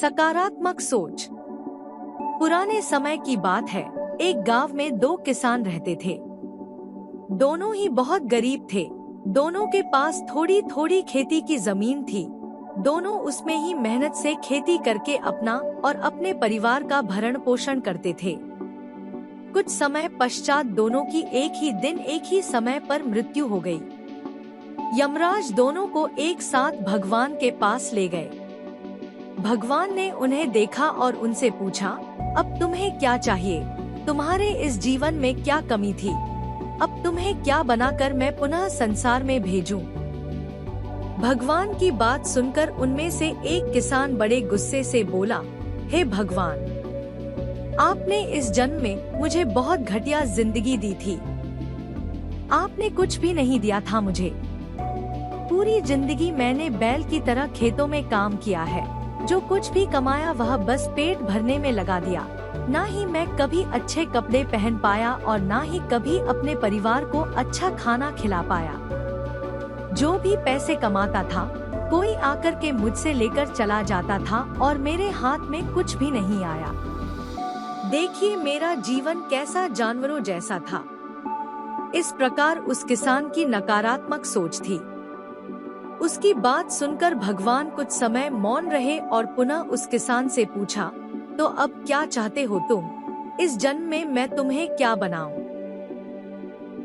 सकारात्मक सोच। पुराने समय की बात है। एक गांव में दो किसान रहते थे। दोनों ही बहुत गरीब थे। दोनों के पास थोड़ी थोड़ी खेती की जमीन थी। दोनों उसमें ही मेहनत से खेती करके अपना और अपने परिवार का भरण पोषण करते थे। कुछ समय पश्चात दोनों की एक ही दिन एक ही समय पर मृत्यु हो गई। यमराज दोनों को एक साथ भगवान के पास ले गए। भगवान ने उन्हें देखा और उनसे पूछा, अब तुम्हें क्या चाहिए? तुम्हारे इस जीवन में क्या कमी थी? अब तुम्हें क्या बनाकर मैं पुनः संसार में भेजूं? भगवान की बात सुनकर उनमें से एक किसान बड़े गुस्से से बोला, हे भगवान, आपने इस जन्म में मुझे बहुत घटिया जिंदगी दी थी। आपने कुछ भी नहीं दिया था मुझे। पूरी जिंदगी मैंने बैल की तरह खेतों में काम किया है। जो कुछ भी कमाया वह बस पेट भरने में लगा दिया। ना ही मैं कभी अच्छे कपड़े पहन पाया और ना ही कभी अपने परिवार को अच्छा खाना खिला पाया। जो भी पैसे कमाता था कोई आकर के मुझसे लेकर चला जाता था और मेरे हाथ में कुछ भी नहीं आया। देखिए मेरा जीवन कैसा जानवरों जैसा था। इस प्रकार उस किसान की नकारात्मक सोच थी। उसकी बात सुनकर भगवान कुछ समय मौन रहे और पुनः उस किसान से पूछा, तो अब क्या चाहते हो तुम? इस जन्म में मैं तुम्हें क्या बनाऊं?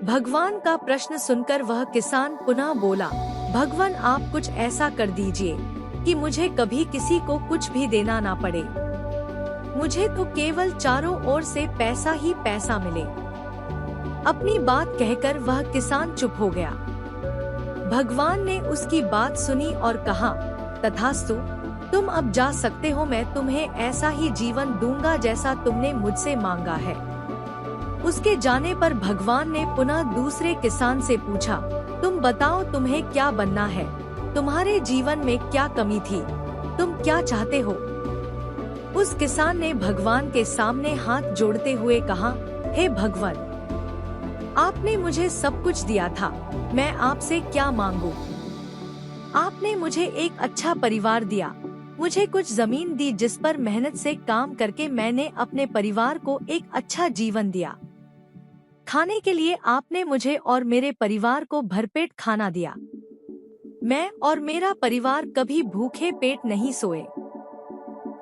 भगवान का प्रश्न सुनकर वह किसान पुनः बोला, भगवान आप कुछ ऐसा कर दीजिए कि मुझे कभी किसी को कुछ भी देना ना पड़े। मुझे तो केवल चारों ओर से पैसा ही पैसा मिले। अपनी बात कहकर वह किसान चुप हो गया। भगवान ने उसकी बात सुनी और कहा, तथास्तु, तुम अब जा सकते हो। मैं तुम्हें ऐसा ही जीवन दूंगा जैसा तुमने मुझसे मांगा है। उसके जाने पर भगवान ने पुनः दूसरे किसान से पूछा, तुम बताओ तुम्हें क्या बनना है? तुम्हारे जीवन में क्या कमी थी? तुम क्या चाहते हो? उस किसान ने भगवान के सामने हाथ जोड़ते हुए कहा, हे भगवान, आपने मुझे सब कुछ दिया था। मैं आपसे क्या मांगू? आपने मुझे एक अच्छा परिवार दिया। मुझे कुछ जमीन दी जिस पर मेहनत से काम करके मैंने अपने परिवार को एक अच्छा जीवन दिया। खाने के लिए आपने मुझे और मेरे परिवार को भरपेट खाना दिया। मैं और मेरा परिवार कभी भूखे पेट नहीं सोए।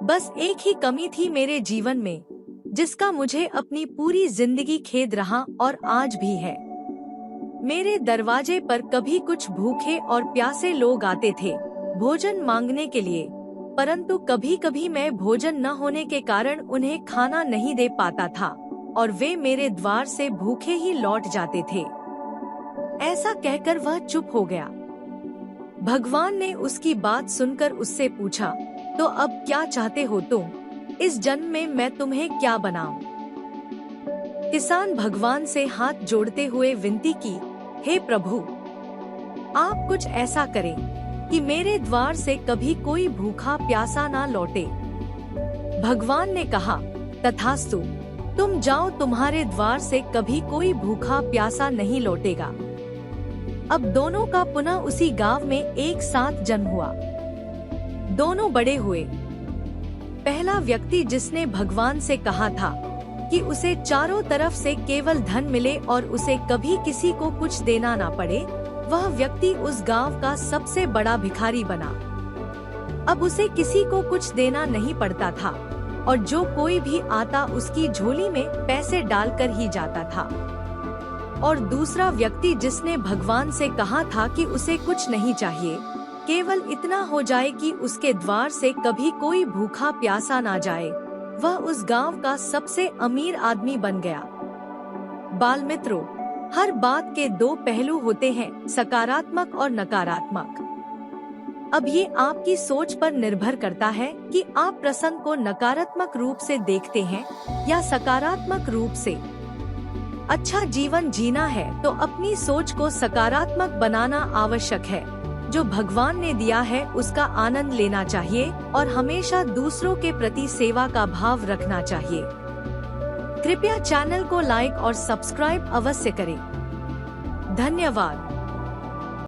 बस एक ही कमी थी मेरे जीवन में, जिसका मुझे अपनी पूरी जिंदगी खेद रहा और आज भी है। मेरे दरवाजे पर कभी कुछ भूखे और प्यासे लोग आते थे भोजन मांगने के लिए, परंतु कभी कभी मैं भोजन न होने के कारण उन्हें खाना नहीं दे पाता था और वे मेरे द्वार से भूखे ही लौट जाते थे। ऐसा कहकर वह चुप हो गया। भगवान ने उसकी बात सुनकर उससे पूछा, तो अब क्या चाहते हो तुम? इस जन्म में मैं तुम्हें क्या बनाऊं? किसान भगवान से हाथ जोड़ते हुए विनती की, हे प्रभु, आप कुछ ऐसा करें कि मेरे द्वार से कभी कोई भूखा प्यासा ना लौटे। भगवान ने कहा, तथास्तु, तुम जाओ, तुम्हारे द्वार से कभी कोई भूखा प्यासा नहीं लौटेगा। अब दोनों का पुनः उसी गांव में एक साथ जन्म हुआ। दोनों बड़े हुए। पहला व्यक्ति जिसने भगवान से कहा था कि उसे चारों तरफ से केवल धन मिले और उसे कभी किसी को कुछ देना ना पड़े, वह व्यक्ति उस गांव का सबसे बड़ा भिखारी बना। अब उसे किसी को कुछ देना नहीं पड़ता था और जो कोई भी आता उसकी झोली में पैसे डालकर ही जाता था। और दूसरा व्यक्ति जिसने भगवान से कहा था कि उसे कुछ नहीं चाहिए, केवल इतना हो जाए कि उसके द्वार से कभी कोई भूखा प्यासा ना जाए, वह उस गांव का सबसे अमीर आदमी बन गया। बाल मित्रों, हर बात के दो पहलू होते हैं, सकारात्मक और नकारात्मक। अब ये आपकी सोच पर निर्भर करता है कि आप प्रसंग को नकारात्मक रूप से देखते हैं या सकारात्मक रूप से। अच्छा जीवन जीना है तो अपनी सोच को सकारात्मक बनाना आवश्यक है। जो भगवान ने दिया है उसका आनंद लेना चाहिए और हमेशा दूसरों के प्रति सेवा का भाव रखना चाहिए। कृपया चैनल को लाइक और सब्सक्राइब अवश्य करें। धन्यवाद।